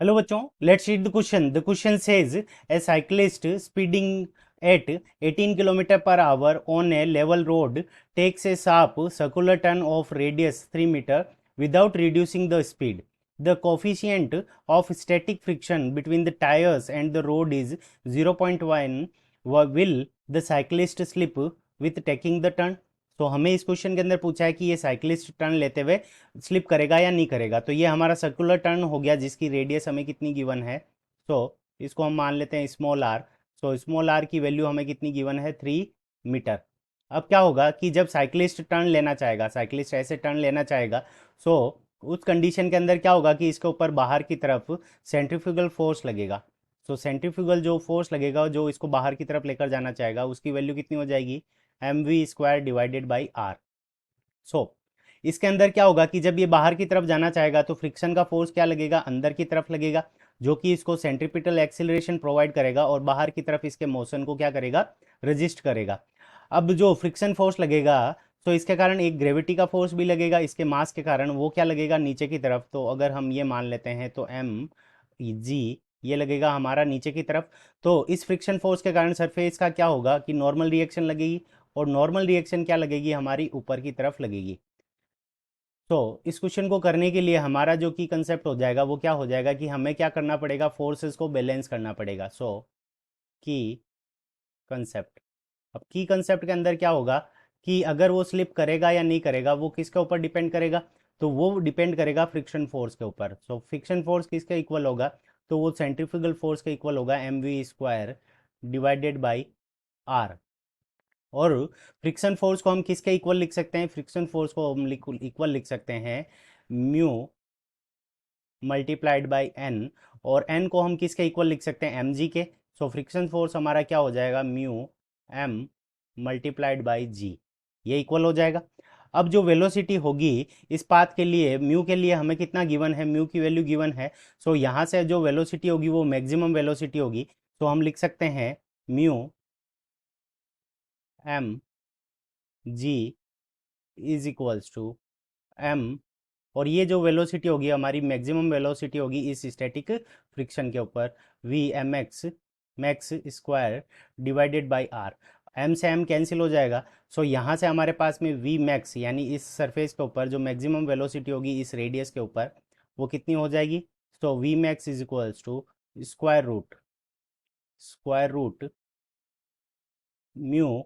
Hello बच्चों, let's read the question. The question says a cyclist speeding at 18 km per hour on a level road takes a sharp circular turn of radius 3 meter without reducing the speed. The coefficient of static friction between the tires and the road is 0.1. Will the cyclist slip with taking the turn? तो हमें इस question के अंदर पूछा है कि ये cyclist turn लेते हुए स्लिप करेगा या नहीं करेगा। तो ये हमारा सर्कुलर टर्न हो गया जिसकी रेडियस हमें कितनी गिवन है। तो इसको हम मान लेते हैं small r. So small r की वैल्यू हमें कितनी गिवन है 3 मीटर। अब क्या होगा कि जब साइकिलिस्ट टर्न लेना चाहेगा, साइकिलिस्ट ऐसे टर्न लेना चाहेगा, सो उस कंडीशन के अंदर क्या होगा कि इसके ऊपर बाहर की तरफ सेंट्रीफ्यूगल फोर्स लगेगा। सो सेंट्रीफ्यूगल जो फोर्स लगेगा जो इसको बाहर की तरफ लेकर जाना चाहेगा उसकी वैल्यू कितनी हो जाएगी, mv² डिवाइडेड बाई आर। सो इसके अंदर क्या होगा कि जब ये बाहर की तरफ जाना चाहेगा तो फ्रिक्शन का फोर्स क्या लगेगा, अंदर की तरफ लगेगा, जो कि इसको सेंट्रीपिटल एक्सिलरेशन प्रोवाइड करेगा और बाहर की तरफ इसके मोशन को क्या करेगा, रजिस्ट करेगा। अब जो फ्रिक्शन फोर्स लगेगा तो इसके कारण एक ग्रेविटी का फोर्स भी लगेगा, इसके मास के कारण वो क्या लगेगा, नीचे की तरफ। तो अगर हम ये मान लेते हैं तो mg ये लगेगा हमारा नीचे की तरफ। तो इस फ्रिक्शन फोर्स के कारण सरफेस का क्या होगा कि नॉर्मल रिएक्शन लगेगी, और नॉर्मल रिएक्शन क्या लगेगी, हमारी ऊपर की तरफ लगेगी। तो इस क्वेश्चन को करने के लिए हमारा जो की कंसेप्ट हो जाएगा वो क्या हो जाएगा कि हमें क्या करना पड़ेगा, फोर्सेस को बैलेंस करना पड़ेगा। सो की कंसेप्ट। अब की कंसेप्ट के अंदर क्या होगा कि अगर वो स्लिप करेगा या नहीं करेगा वो किसके ऊपर डिपेंड करेगा, तो वो डिपेंड करेगा फ्रिक्शन फोर्स के ऊपर। सो फ्रिक्शन फोर्स किसके इक्वल होगा, तो वो सेंट्रीफ्यूगल फोर्स के इक्वल होगा mv² डिवाइडेड बाई आर। और फ्रिक्शन फोर्स को हम किसके इक्वल लिख सकते हैं, फ्रिक्शन फोर्स को हम इक्वल लिख सकते हैं म्यू मल्टीप्लाइड बाई एन। और एन को हम किसके इक्वल लिख सकते हैं, एम जी के। सो फ्रिक्शन फोर्स हमारा क्या हो जाएगा, म्यू एम मल्टीप्लाइड बाई जी, ये इक्वल हो जाएगा। अब जो वेलोसिटी होगी इस पाथ के लिए, म्यू के लिए हमें कितना गिवन है, म्यू की वैल्यू गिवन है। सो यहाँ से जो वेलोसिटी होगी वो मैक्सिमम वेलोसिटी होगी। तो हम लिख सकते हैं mu m g is equals to m, और ये जो वेलोसिटी होगी हमारी मैक्सिमम वेलोसिटी होगी इस स्टैटिक फ्रिक्शन के ऊपर, v m x max square divided by r. M से एम कैंसिल हो जाएगा। सो यहाँ से हमारे पास में वी मैक्स यानी इस सरफेस के ऊपर जो मैक्सिमम वेलोसिटी होगी इस रेडियस के ऊपर वो कितनी हो जाएगी। So v max is equals to square root mu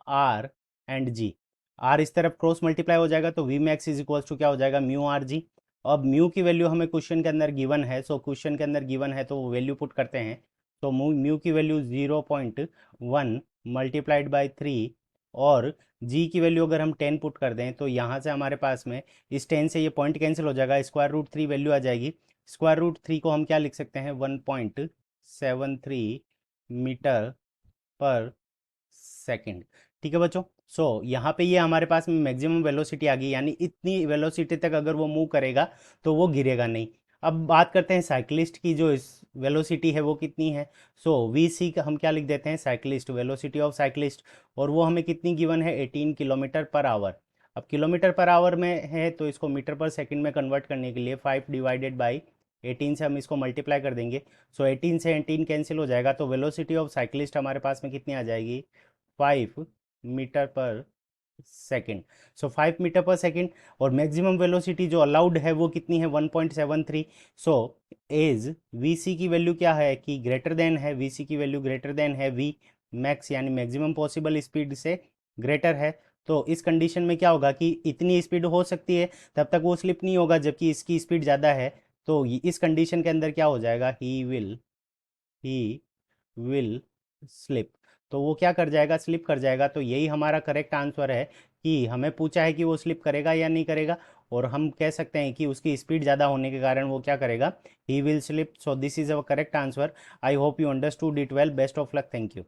r and g. R इस तरफ क्रॉस मल्टीप्लाई हो जाएगा तो v max is equals to क्या हो जाएगा, म्यू आर जी। अब म्यू की वैल्यू हमें क्वेश्चन के अंदर गिवन है, सो क्वेश्चन के अंदर गिवन है तो वैल्यू पुट करते हैं। तो म्यू की वैल्यू 0.1 मल्टीप्लाइड बाई 3, और जी की वैल्यू अगर हम 10 पुट कर दें तो यहाँ से हमारे पास में इस 10 से ये पॉइंट कैंसिल हो जाएगा, √3 वैल्यू आ जाएगी। √3 को हम क्या लिख सकते हैं, 1.73 मीटर पर सेकंड। ठीक है बच्चों। सो यहाँ पे ये हमारे पास में मैक्सिमम वेलोसिटी आ गई, यानी इतनी वेलोसिटी तक अगर वो मूव करेगा तो वो गिरेगा नहीं। अब बात करते हैं साइकिलिस्ट की, जो इस वेलोसिटी है वो कितनी है। सो वी सी का हम क्या लिख देते हैं, साइकिलिस्ट, वेलोसिटी ऑफ साइकिलिस्ट। और वो हमें कितनी गिवन है, 18 किलोमीटर पर आवर। अब किलोमीटर पर आवर में है तो इसको मीटर पर सेकंड में कन्वर्ट करने के लिए 5 डिवाइडेड बाई 18 से हम इसको मल्टीप्लाई कर देंगे। सो 18 से 18 कैंसिल हो जाएगा तो वेलोसिटी ऑफ साइकिलिस्ट हमारे पास में कितनी आ जाएगी, 5 मीटर पर सेकेंड। सो 5 मीटर पर सेकेंड। और मैक्सिमम वेलोसिटी जो अलाउड है वो कितनी है, 1.73। सो एज वी सी की वैल्यू क्या है कि ग्रेटर देन है, वी सी की वैल्यू ग्रेटर देन है वी मैक्स यानी मैक्सिमम पॉसिबल स्पीड से ग्रेटर है। तो इस कंडीशन में क्या होगा कि इतनी स्पीड हो सकती है तब तक वो स्लिप नहीं होगा, जबकि इसकी स्पीड ज़्यादा है। तो इस कंडीशन के अंदर क्या हो जाएगा, ही विल स्लिप। तो वो क्या कर जाएगा, स्लिप कर जाएगा। तो यही हमारा करेक्ट आंसर है कि हमें पूछा है कि वो स्लिप करेगा या नहीं करेगा, और हम कह सकते हैं कि उसकी स्पीड ज़्यादा होने के कारण वो क्या करेगा, he will slip. So this is our correct answer. I hope you understood it well. Best of luck. Thank you.